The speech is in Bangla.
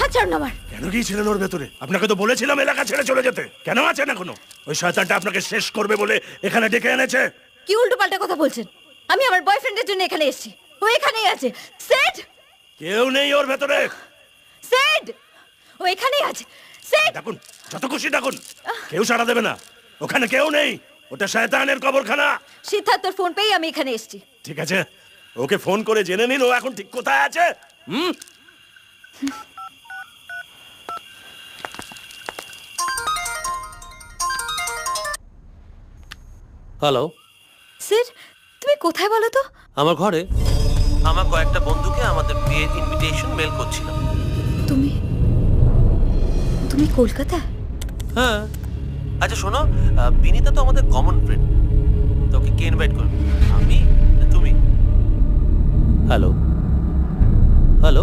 হাত ছাড়ুন আমার। কেন গিয়েছিলেন ওর ভেতরে? আপনাকে তো বলেছিলাম এলাকা ছেড়ে চলে যেতে। কেন আছেন এখনো? ওই শয়তানটা আপনাকে শেষ করবে বলে এখানে ডেকে এনেছে। কি উল্টো পাল্টা কথা বলছেন? আমি আমার বয়ফ্রেন্ডের জন্য এখানে এসেছি, ও এখানেই আছে। সেড, কেউ নেই ওর ভেতরে। সেড, ও এখানেই আছে। সেড, ডাকুন, যত খুশি ডাকুন, কেউ সাড়া দেবে না। ওখানে কেউ নেই, ওটা শয়তানের কবরখানা। সিদ্ধার্থর ফোন পেয়ে আমি এখানে এসেছি। ঠিক আছে, ওকে ফোন করে জেনে নিন ও এখন ঠিক কোথায় আছে। হ্যালো, সেড, তুমি কোথায় বলো তো? আমার ঘরে। আমার কয়েকটা বন্ধুকে আমাদের বিয়ের ইনভিটেশন মেল করছিলাম। তুমি তুমি কলকাতা? হ্যাঁ। আচ্ছা শোনো, বিনীতা তো আমাদের কমন ফ্রেন্ড, তোকে কে ইনভাইট করবে, আমি না তুমি? Hello hello